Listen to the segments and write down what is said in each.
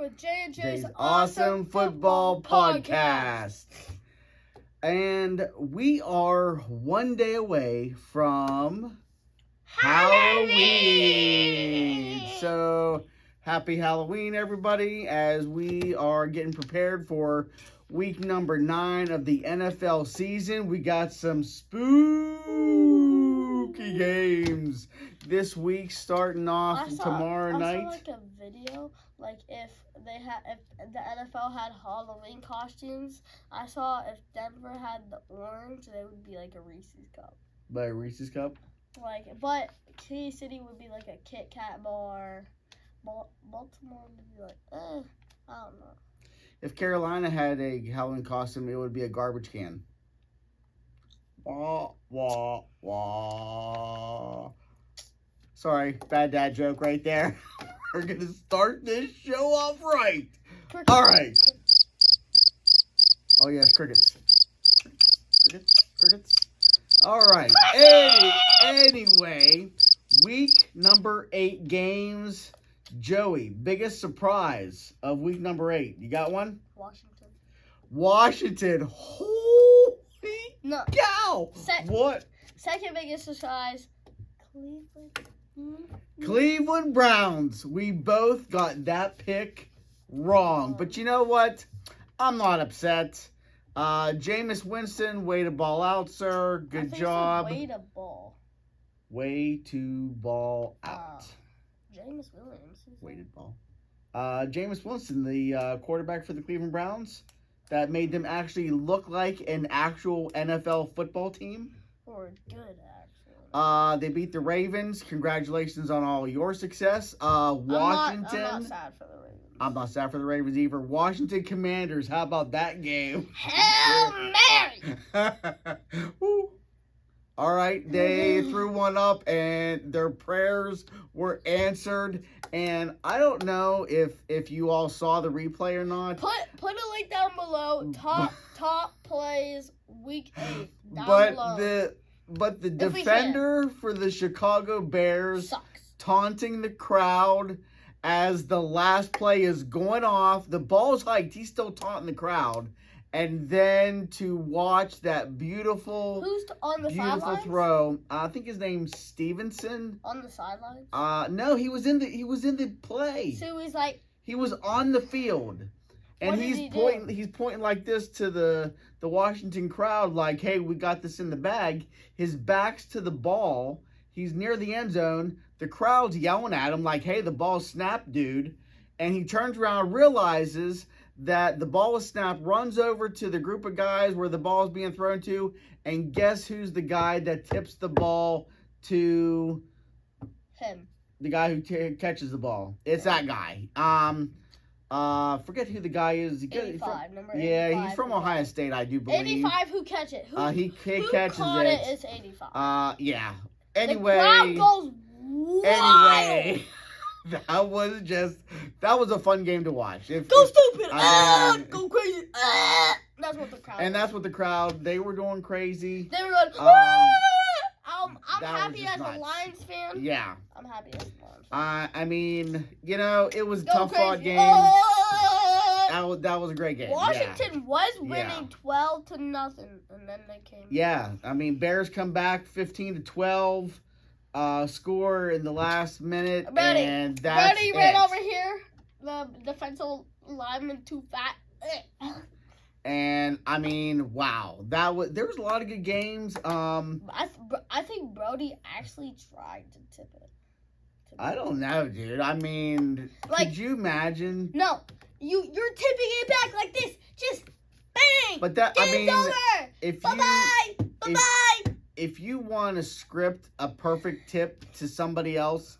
with JJ's Awesome Football Podcast. And we are one day away from Halloween. So, happy Halloween, everybody, as we are getting prepared for week number 9 of the NFL season. We got some spooky games this week, starting off tomorrow night. I saw like a video, like if the NFL had Halloween costumes. I saw if Denver had the orange, they would be like a Reese's cup. By a Reese's cup? But Kansas City would be like a Kit Kat bar. Baltimore would be like, I don't know. If Carolina had a Halloween costume, it would be a garbage can. Wah, wah, wah. Sorry, bad dad joke right there. We're going to start this show off right. Crickets. All right. Oh, yes, crickets. Crickets. All right. Anyway, week number 8 games. Joey, biggest surprise of week number 8. You got one? Washington. Holy cow. What? Second biggest surprise, Cleveland Browns. We both got that pick wrong. But you know what? I'm not upset. Jameis Winston, way to ball out, sir. Good job. Way to ball. Way to ball out. Jameis Williams. Weighted ball. Jameis Winston, the quarterback for the Cleveland Browns, that made them actually look like an actual NFL football team. Or good, actually. They beat the Ravens. Congratulations on all your success. Washington. I'm not sad for the Ravens. I'm not sad for the Ravens either. Washington Commanders. How about that game? Hail Mary! All right, they threw one up, and their prayers were answered. And I don't know if you all saw the replay or not. Put a link down below. Top plays week 8 down below. But the defender for the Chicago Bears sucks. Taunting the crowd as the last play is going off. The ball's hiked. He's still taunting the crowd. And then to watch that beautiful throw. I think his name's Stevenson. On the sidelines? No, he was in the play. So he was on the field. And he's pointing like this to the Washington crowd, like, hey, we got this in the bag. His back's to the ball. He's near the end zone. The crowd's yelling at him like, hey, the ball's snapped, dude. And he turns around, realizes that the ball was snapped, runs over to the group of guys where the ball is being thrown to, and guess who's the guy that tips the ball to him? The guy who catches the ball. It's that guy. Forget who the guy is. 85, number 85. Yeah, he's from Ohio State, I do believe. 85, who catch it? He who catches caught it. It's 85. Yeah. Anyway. The crowd goes wild. Anyway. That was a fun game to watch. Go stupid! Go crazy! That's what the crowd. And that's what the crowd. They were going crazy. They were going. I'm happy as a Lions fan. Yeah. I'm happy as a Lions fan. I mean, it was a tough fought game. That was a great game. Washington was winning 12-0, and then they came. Yeah, I mean, Bears come back 15-12. Score in the last minute, and that's Brody ran over here. The defensive lineman too fat. And I mean, wow, there was a lot of good games. I think Brody actually tried to tip it. I don't know, dude. I mean, could you imagine? No, you're tipping it back like this, just bang. But Game's over. Bye. If you want to script a perfect tip to somebody else,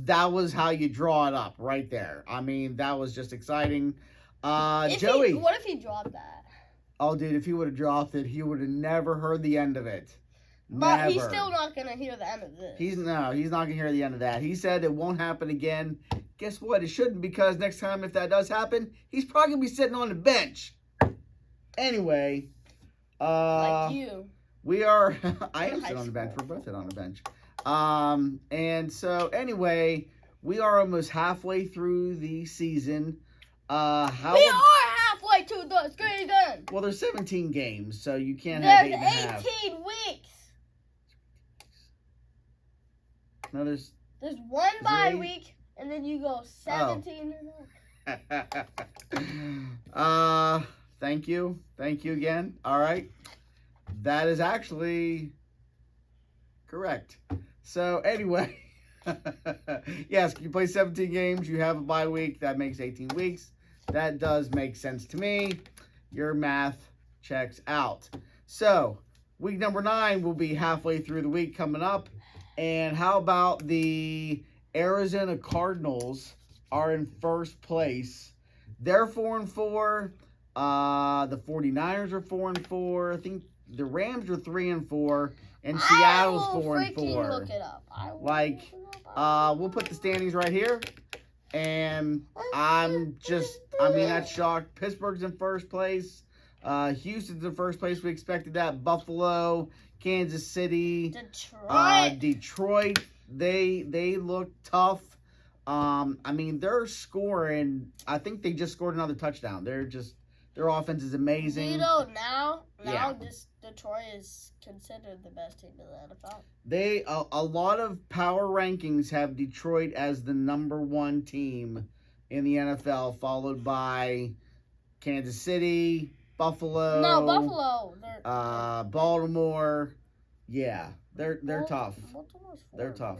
that was how you draw it up right there. I mean, that was just exciting. Joey. What if he dropped that? Oh, dude, if he would have dropped it, he would have never heard the end of it. But he's still not going to hear the end of this. He's not going to hear the end of that. He said it won't happen again. Guess what? It shouldn't, because next time if that does happen, he's probably going to be sitting on the bench. Anyway. Like you. We are, I am sitting on the bench. We're both sitting on the bench. And so, anyway, we are almost halfway through the season. How We would, are halfway to the season. well, there's 17 games, so you can't have There's 8.5. 18 weeks. No, there's one bye 8? week, and then you go 17 Thank you again. All right, that is actually correct. So anyway, yes, you play 17 games, you have a bye week, that makes 18 weeks. That does make sense to me. Your math checks out. So week number 9 will be halfway through the week coming up. And how about the Arizona Cardinals are in first place? They're 4-4. The 49ers are 4-4. I think the Rams are 3-4. And Seattle's 4-4. Look it up. We'll put the standings right here. And that's shocked. Pittsburgh's in first place. Houston's in first place. We expected that. Buffalo, Kansas City, Detroit. They look tough. They're scoring. I think they just scored another touchdown. Their offense is amazing. Now this Detroit is considered the best team in the NFL. A lot of power rankings have Detroit as the number 1 team in the NFL, followed by Kansas City, Buffalo. No, Buffalo. Baltimore. Yeah, they're tough. They're tough.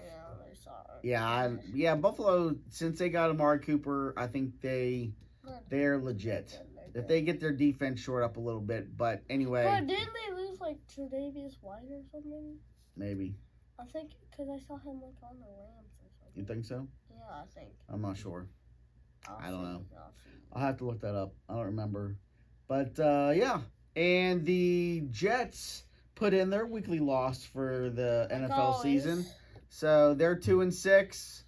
Yeah, Buffalo, since they got Amari Cooper, I think they're legit. If they get their defense short up a little bit, but anyway. But didn't they lose Tre'Davious White or something? Maybe. I think because I saw him on the Rams or something. You think so? Yeah, I think. I'm not sure. I don't know. I'll have to look that up. I don't remember. But yeah, and the Jets put in their weekly loss for the NFL season, so they're 2-6.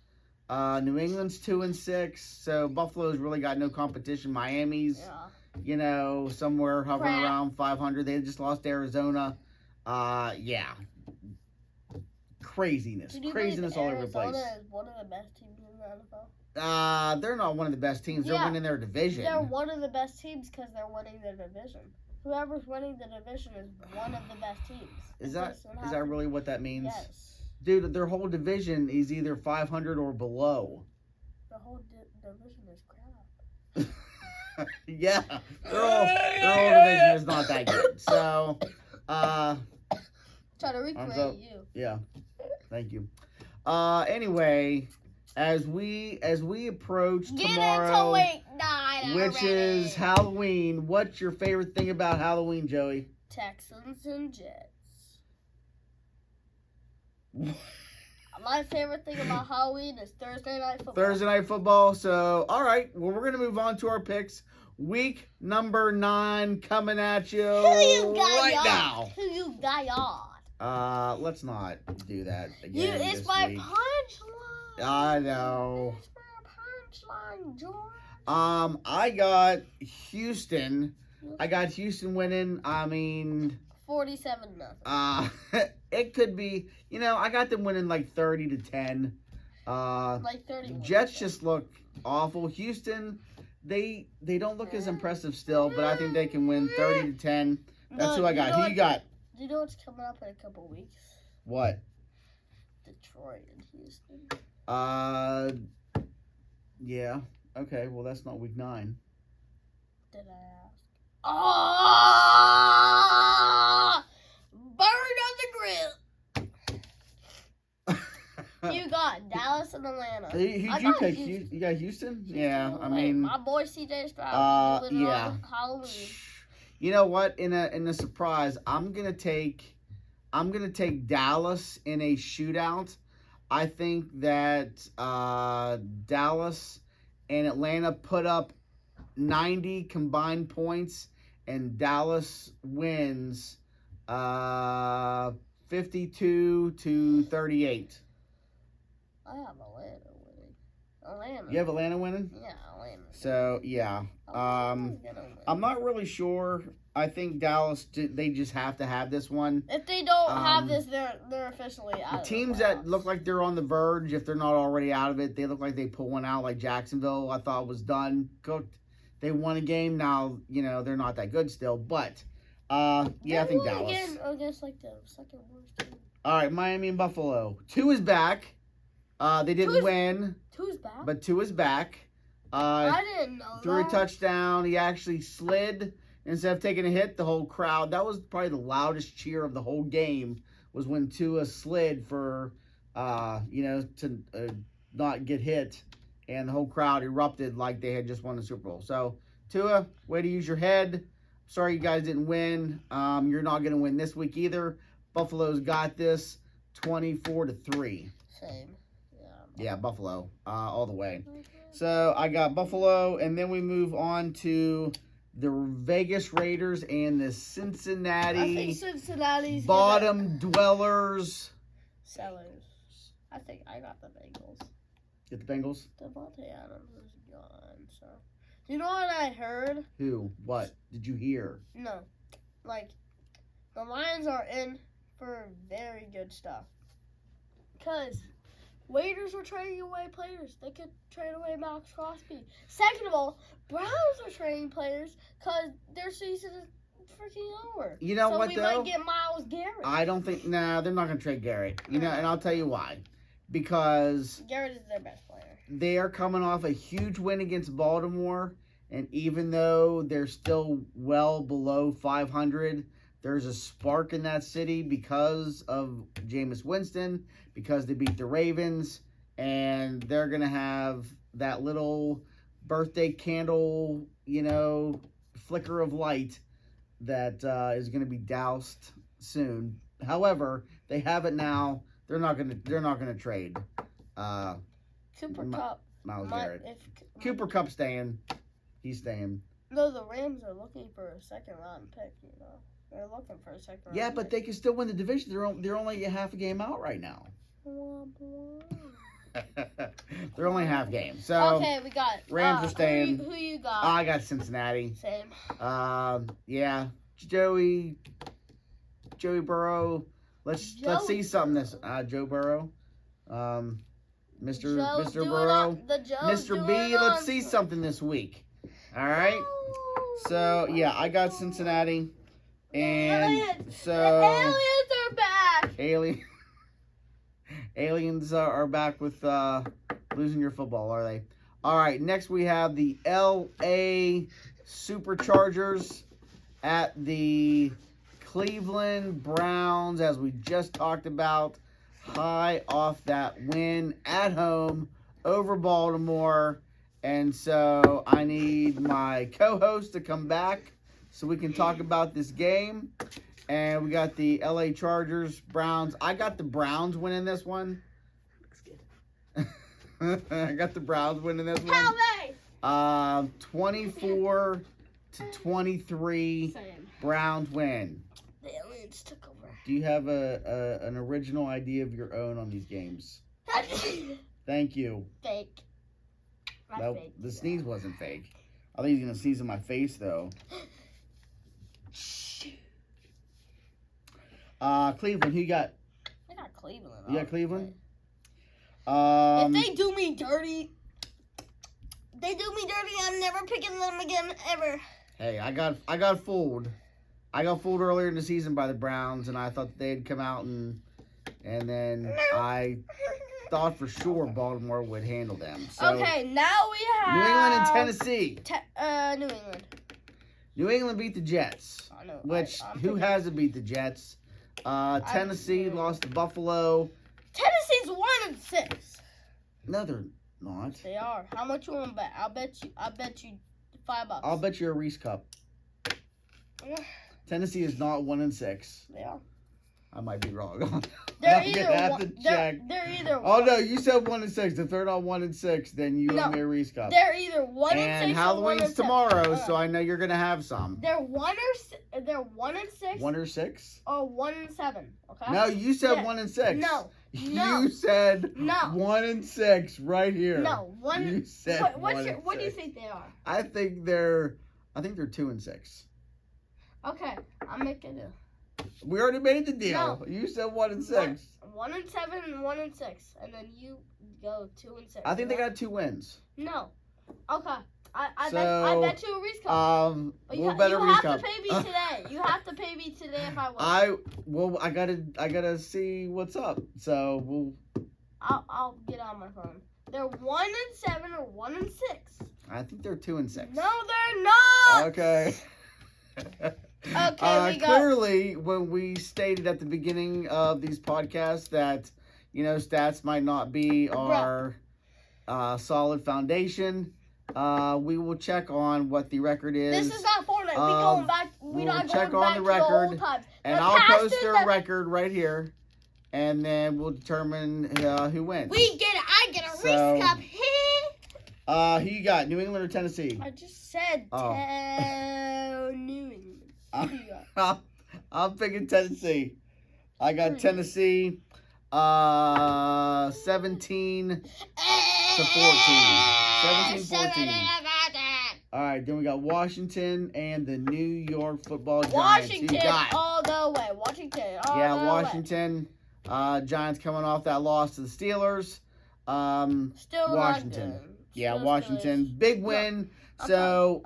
New England's 2-6. So Buffalo's really got no competition. Miami's, somewhere hovering around 500. They just lost to Arizona. Craziness all over the place. Arizona is one of the best teams in the NFL. They're not one of the best teams. They're winning their division. They're one of the best teams because they're winning their division. Whoever's winning the division is one of the best teams. Is that really what that means? Yes. Dude, their whole division is either 500 or below. The whole division is crap. Yeah, their whole division is not that good. So, try to recreate you. Yeah, thank you. Anyway, as we approach tomorrow, Week 9 which is Halloween, what's your favorite thing about Halloween, Joey? Texans and Jets. My favorite thing about Halloween is Thursday night football. So, all right. Well, we're going to move on to our picks. Week number 9 coming at you now. Who you got on? Let's not do that again. It's my punchline. I know. It's my punchline, George. I got Houston. Winning. 47-0. It could be, I got them winning 30-10. 31. Jets just look awful. Houston, they don't look as impressive still, but I think they can win 30-10. That's who I got. Who you got? Do you know what's coming up in a couple weeks? What? Detroit and Houston. Yeah. Okay, well that's not week 9. Did I ask? Burn on the grill. You got Dallas and Atlanta. Who'd you pick? You got Houston? Yeah, my boy CJ Stroud. Yeah. Halloween. You know what? In a surprise, I'm gonna take Dallas in a shootout. I think that Dallas and Atlanta put up 90 combined points, and Dallas wins 52-38. I have Atlanta winning. Atlanta. You have Atlanta winning? Yeah, Atlanta. So, yeah. I'm not really sure. I think Dallas, they just have to have this one. If they don't have this, they're officially out of teams the that look like they're on the verge, if they're not already out of it, they look like they pull one out like Jacksonville, I thought was done, cooked. They won a game. Now, they're not that good still. But, I think Dallas. Again against, like, the second worst team. All right, Miami and Buffalo. Tua is back. They didn't win. Tua's back? But Tua is back. I didn't know threw a touchdown. He actually slid instead of taking a hit. The whole crowd, that was probably the loudest cheer of the whole game, was when Tua slid for, to not get hit. And the whole crowd erupted like they had just won the Super Bowl. So, Tua, way to use your head. Sorry you guys didn't win. You're not going to win this week either. Buffalo's got this 24-3. Same. Yeah, Buffalo, all the way. So I got Buffalo, and then we move on to the Vegas Raiders and the Cincinnati Cincinnati's bottom dwellers. Sellers. I think I got the Bengals. Get the Bengals? Devontae Adams is gone, so. You know what I heard? Who? What did you hear? No. Like, the Lions are in for very good stuff. Because Raiders are trading away players. They could trade away Max Crosby. Second of all, Browns are trading players because their season is freaking over. You know what, So though? we might get Myles Garrett. I don't think, they're not going to trade Garrett. And I'll tell you why. Because Garrett is their best player. They are coming off a huge win against Baltimore. And even though they're still well below 500, there's a spark in that city because of Jameis Winston, because they beat the Ravens, and they're going to have that little birthday candle, flicker of light that is going to be doused soon. However, they have it now. They're not going to trade Cooper Kupp. Myles Garrett. Cooper Kupp staying. He's staying. No, the Rams are looking for a second-round pick, They're looking for a second-round pick. But they can still win the division. They're only a half a game out right now. They're only half game. So okay, we got Rams are staying. Who you got? I got Cincinnati. Same. Joey Burrow. Let's see something this Joe Burrow. Mr. Burrow. Mr. B, let's see something this week. All right. So, I got Cincinnati. And so the aliens are back. Aliens are back with losing your football, are they? All right, next we have the LA Superchargers at the Cleveland Browns, as we just talked about, high off that win at home over Baltimore. And so I need my co-host to come back so we can talk about this game. And we got the LA Chargers, Browns. I got the Browns winning this one. Looks good. I got the Browns winning this one. How many? 24-23. Same. Browns win. The aliens took over. Do you have an original idea of your own on these games? Thank you. Fake. The sneeze wasn't fake. I think he's going to sneeze in my face, though. Cleveland, who you got? I got Cleveland. You got Cleveland? If they do me dirty, I'm never picking them again, ever. Hey, I got fooled. I got fooled earlier in the season by the Browns, and I thought they'd come out and then I thought for sure Baltimore would handle them. So, okay, now we have New England and Tennessee. New England. New England beat the Jets. I know. Who hasn't beat the Jets? Tennessee lost to Buffalo. Tennessee's 1-6. No, they're not. They are. How much you want to bet? I'll bet you $5. I'll bet you a Reese Cup. Tennessee is not 1-6. They are. I might be wrong. They're either. Oh no, you said 1-6. If they're not 1-6, then you owe me a Reese Cup. They're either 1-6 and Halloween's tomorrow, so I know you're gonna have some. They're 1-6. 1 or 6? Or 1-7. Okay. No, you said 1-6. No. You said 1-6 right here. No, one. You said what do you think they are? I think they're 2-6. Okay, I'll make it. We already made the deal. No. You said 1-6. 1-7 and 1-6, and then you go 2-6. I think they got 2 wins. No. Okay. I So, bet you a Reese Cup. But we'll bet a Reese You Cup. have to pay me today. You have to pay me today if I win. I gotta see what's up. So we'll. I'll get on my phone. They're 1-7 or 1-6. I think they're 2-6. No, they're not. Okay. Okay, clearly, when we stated at the beginning of these podcasts that, stats might not be our solid foundation, we will check on what the record is. This is not Fortnite. We going back. We'll check on the record, old times. and I'll post their record right here, and then we'll determine who wins. I get a Reese Cup. Who you got? New England or Tennessee? I just said New England. I'm picking Tennessee. I got Tennessee 17 to 14. 17-14. All right, then we got Washington and the New York Football Giants. Washington all the way. Washington all the way. Washington. Giants coming off that loss to the Steelers. Still Washington. Still Washington. Steelers. Big win. I'm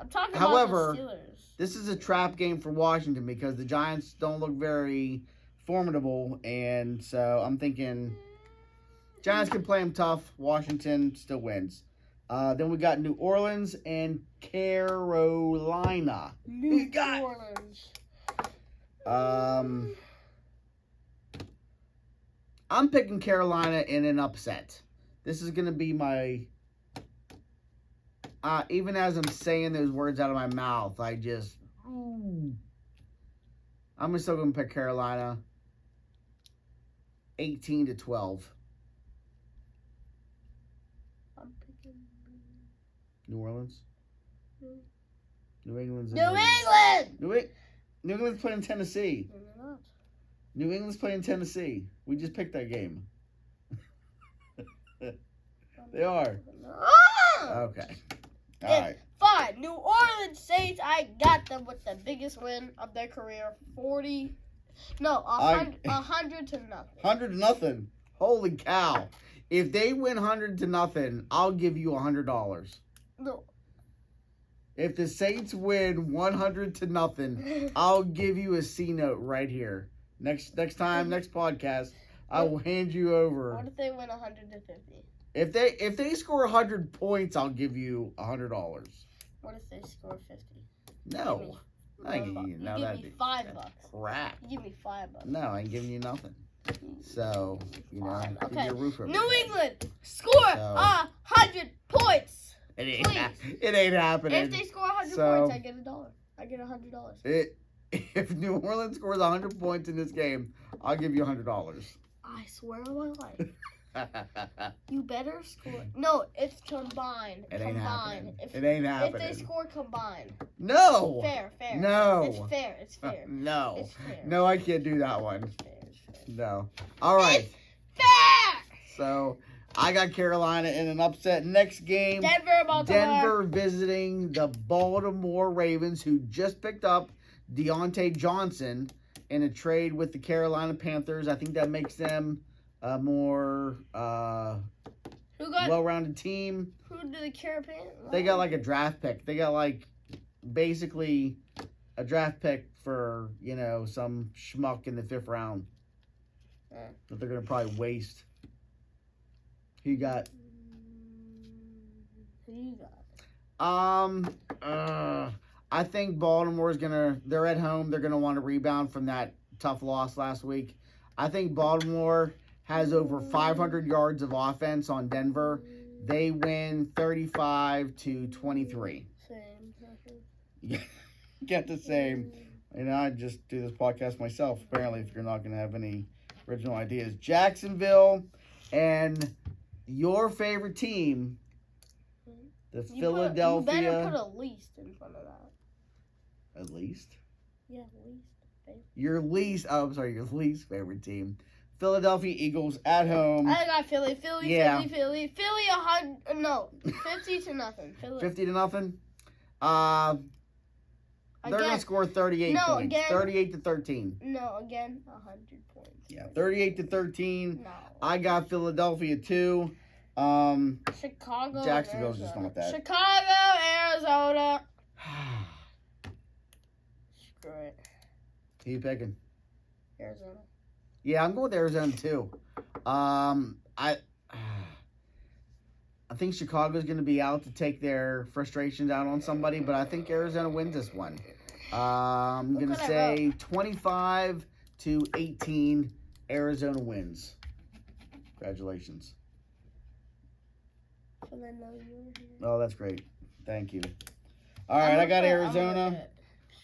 talking however, about the Steelers. This is a trap game for Washington because the Giants don't look very formidable, and so I'm thinking Giants can play them tough. Washington still wins. Then we got New Orleans and Carolina. New Orleans. I'm picking Carolina in an upset. This is going to be my... even as I'm saying those words out of my mouth, I'm still going to pick Carolina 18-12. I'm picking New Orleans? New England's New England! New England's playing Tennessee. No, they're not. New England's playing Tennessee. We just picked that game. They are. Okay. All right. Fine. New Orleans Saints, I got them with the biggest win of their career. 100 to nothing. 100-0. Holy cow. If they win 100-0, I'll give you $100. No. If the Saints win 100-0, I'll give you a C note right here. Next time, next podcast, I will hand you over. What if they win 100-50? If they score 100 points, I'll give you $100. What if they score 50? No. I ain't giving you $5. Crap. You give me $5. No, I ain't giving you nothing. So, Fine. give you a roof over New your head. England score 100 points. It ain't happening. If they score 100 points, I get $1. I get $100. If New Orleans scores 100 points in this game, I'll give you $100. I swear on my life. You better score. No, it's combined. It ain't happening. If It ain't happening. they score combined. No. Fair. No. It's fair. No. It's fair. No, I can't do that one. It's fair. No. All right. It's fair. So, I got Carolina in an upset. Next game, Denver visiting the Baltimore Ravens, who just picked up Deontay Johnson in a trade with the Carolina Panthers. I think that makes them a more well-rounded team. Who did the Carolina? They got like a draft pick. They got like basically a draft pick for, some schmuck in the 5th round that they're going to probably waste. Who you got? I think Baltimore's they're at home. They're going to want to rebound from that tough loss last week. I think Baltimore has over 500 yards of offense on Denver. They win 35-23. Same. Get the same. I just do this podcast myself, apparently, if you're not going to have any original ideas. Jacksonville and your favorite team, the Philadelphia. You better put a least in front of that. At least? Yeah, least. Your least favorite team. Philadelphia Eagles at home. I got Philly. Philly, 50 to nothing. Philly. 50-0. They're going to score 38 points. 38-13. No, again, 100 points. Yeah, 38-13. No. I got Philadelphia too. Chicago. Jacksonville's just not that. Chicago, Arizona. Screw it. Who you picking? Arizona. Yeah, I'm going with Arizona too. I think Chicago's going to be out to take their frustrations out on somebody, but I think Arizona wins this one. I'm going to say 25-18. Arizona wins. Congratulations. Oh, that's great. Thank you. All right, I got Arizona.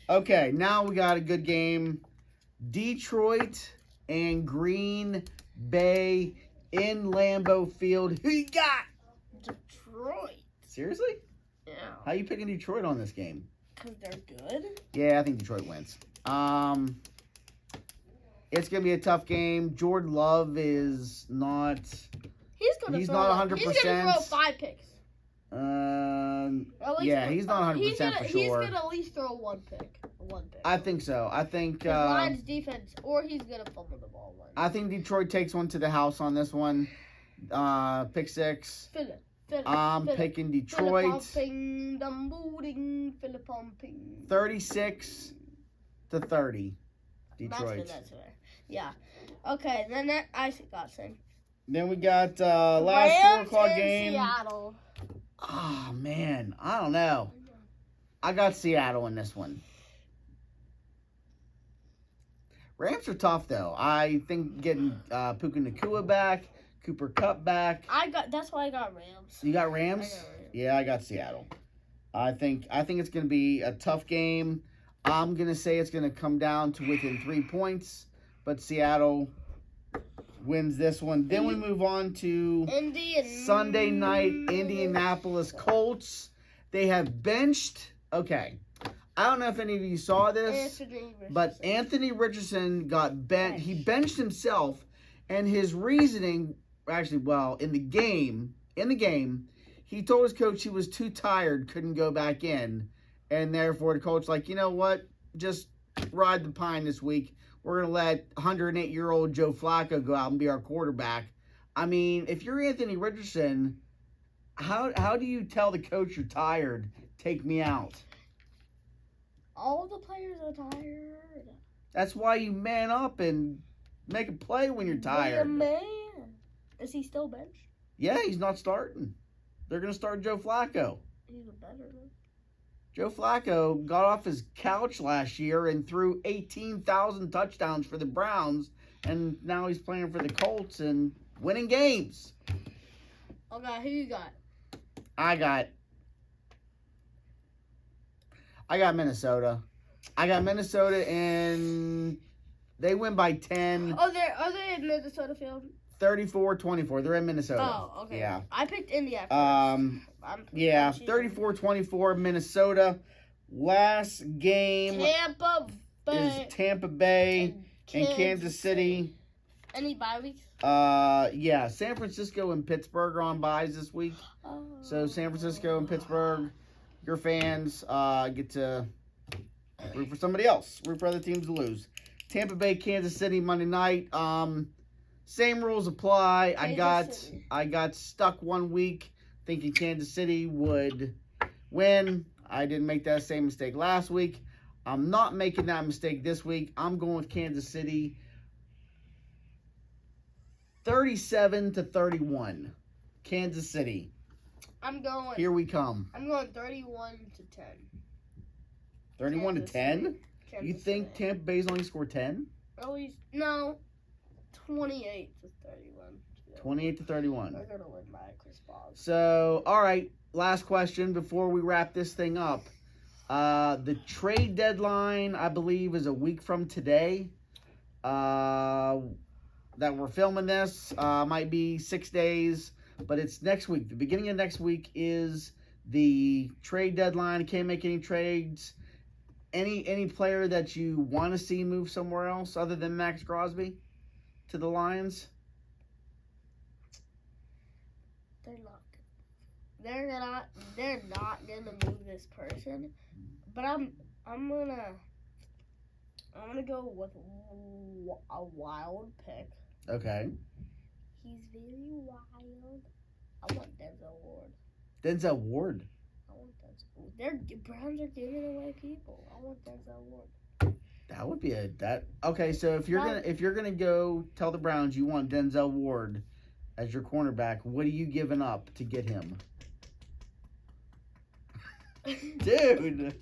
Okay, now we got a good game. Detroit and Green Bay in Lambeau Field. Who you got? Detroit. Seriously? Yeah. How you picking Detroit on this game? Because they're good. Yeah, I think Detroit wins. It's going to be a tough game. Jordan Love is not... He's not 100%. He's going to throw 5 picks. Yeah, he's not 100% for sure. He's going to at least throw 1 pick. I think so. I think... Lions defense, or he's going to fumble the ball once. I think Detroit takes one to the house on this one. Pick 6. I'm picking Detroit. 36-30. Detroit. Yeah. Okay, then I got same. Then we got last 4 o'clock game. Seattle. Oh, man. I don't know. I got Seattle in this one. Rams are tough, though. I think getting Puka Nacua back, Cooper Kupp back. That's why I got Rams. You got Rams? I got Rams. Yeah, I got Seattle. I think it's going to be a tough game. I'm going to say it's going to come down to within 3 points, but Seattle wins this one. Then we move on to Sunday night, Indianapolis Colts. They have benched. Okay. I don't know if any of you saw this, but Anthony Richardson got benched. He benched himself, and his reasoning, actually, well, in the game, he told his coach he was too tired, couldn't go back in, and therefore the coach like, you know what, just ride the pine this week. We're going to let 108-year-old Joe Flacco go out and be our quarterback. I mean, if you're Anthony Richardson, how do you tell the coach you're tired, take me out? All the players are tired. That's why you man up and make a play when you're tired. Man. Is he still benched? Yeah, he's not starting. They're going to start Joe Flacco. He's a better one. Joe Flacco got off his couch last year and threw 18,000 touchdowns for the Browns, and now he's playing for the Colts and winning games. Okay, who you got? I got Minnesota. I got Minnesota, and they win by 10. Oh, are they in Minnesota field? 34-24. They're in Minnesota. Oh, okay. Yeah. I picked India first. Yeah, 34-24 Minnesota. Last game is Tampa Bay and Kansas City. Any bye weeks? Yeah, San Francisco and Pittsburgh are on byes this week. Oh. So San Francisco and Pittsburgh, your fans get to root for somebody else. Root for other teams to lose. Tampa Bay, Kansas City, Monday night. Same rules apply. I got stuck 1 week thinking Kansas City would win. I didn't make that same mistake last week. I'm not making that mistake this week. I'm going with Kansas City. 37-31. Kansas City. Here we come. I'm going 31-10. 31-10? You think Tampa Bay's only scored 10? No. 28-31. 28-31. They're gonna win by Chris Paul. So, all right. Last question before we wrap this thing up. The trade deadline, I believe, is a week from today. That we're filming this. Might be 6 days, but it's next week. The beginning of next week is the trade deadline. Can't make any trades. Any player that you want to see move somewhere else other than Max Crosby to the Lions? They're not gonna move this person. But I'm gonna go with a wild pick. Okay. He's very wild. I want Denzel Ward. Denzel Ward. I want Denzel. Browns are giving away people. I want Denzel Ward. That would be okay. So if you're gonna go tell the Browns you want Denzel Ward as your cornerback, what are you giving up to get him? Dude,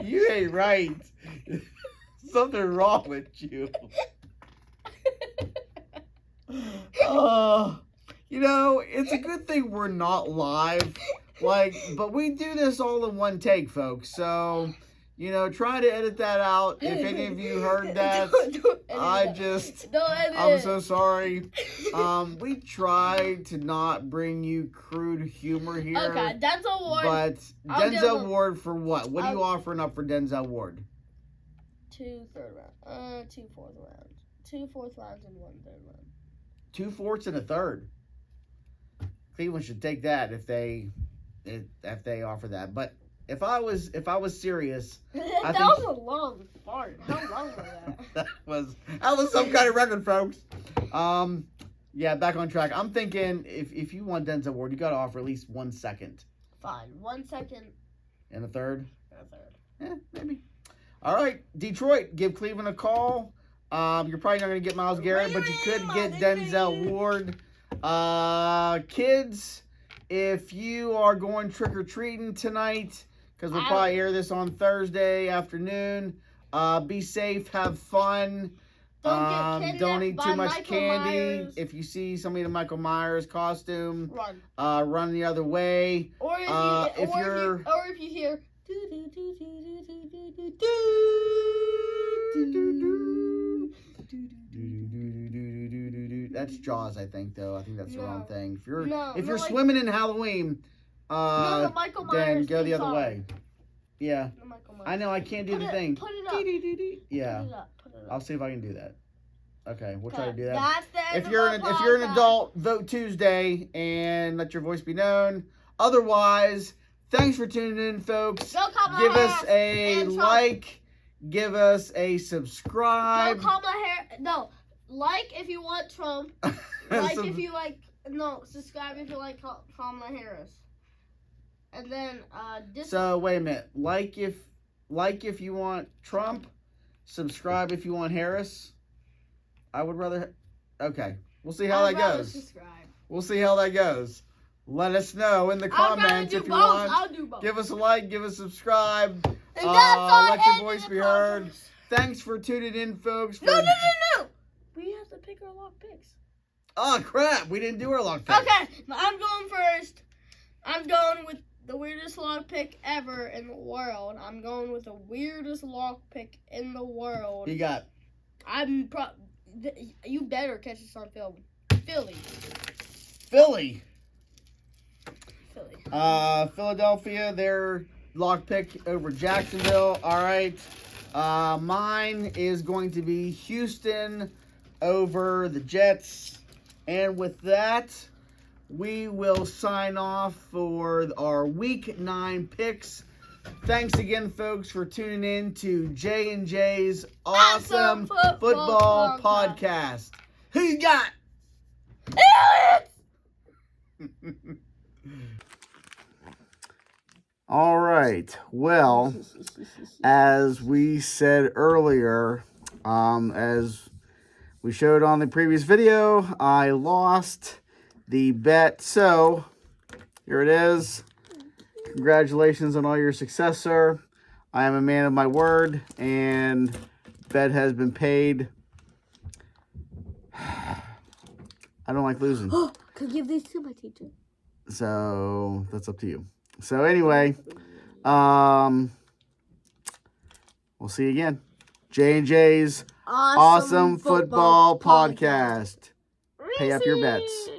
you ain't right. Something wrong with you. It's a good thing we're not live. But we do this all in one take, folks. So, try to edit that out. If any of you heard that, I'm so sorry. We try to not bring you crude humor here. Okay, Denzel Ward. But Denzel Ward for what? What are you offering up for Denzel Ward? 2 third rounds. 2 fourth rounds. 2 fourth rounds and 1 third round. 2 fourths and a third. Cleveland should take that if they offer that. But if I was serious, that was a long fart. How long was that? that was some kind of record, folks. Yeah, back on track. I'm thinking if you want Denzel Ward, you got to offer at least 1 second. Fine, 1 second. And a third. And a third. Yeah, maybe. All right, Detroit, give Cleveland a call. You're probably not going to get Myles Garrett, but you could get Denzel Ward. Kids, if you are going trick-or-treating tonight, because we'll probably air this on Thursday afternoon, be safe, have fun. Don't eat too much candy. Myers. If you see somebody in a Michael Myers costume, run. Run the other way. Or if you hear That's Jaws, I think, though. I think that's the wrong thing. If you're swimming in Halloween, then go the other way. Yeah. I know I can't do the thing. Put it up. Yeah. Put it up. I'll see if I can do that. Okay, we'll try to do that. That's the end If you're an adult, vote Tuesday and let your voice be known. Otherwise, thanks for tuning in, folks. Give us a like. Give us a subscribe. No, like if you want Trump. If you like. No, subscribe if you like Kamala Harris. And then So wait a minute. Like if you want Trump. Subscribe if you want Harris. I would rather. Okay, we'll see how that goes. Subscribe. We'll see how that goes. Let us know in the comments if you want. I'll do both. Give us a like. Give us a subscribe. And let your voice be heard. Thanks for tuning in, folks. No. We have to pick our lock picks. Oh, crap. We didn't do our lock picks. Okay, I'm going first. I'm going with the weirdest lock pick ever in the world. I'm going with the weirdest lock pick in the world. You got? You better catch this on film. Philly. Philadelphia, their lock pick over Jacksonville. All right. Mine is going to be Houston over the Jets. And with that, we will sign off for our Week 9 picks. Thanks again, folks, for tuning in to J&J's Awesome Football Podcast. Who you got? All right. Well, as we said earlier, as we showed on the previous video, I lost the bet. So, here it is. Congratulations on all your success, sir. I am a man of my word, and bet has been paid. I don't like losing. Could give these to my teacher. So, that's up to you. So, anyway, we'll see you again. J&J's Awesome Football Podcast. Pay up your bets.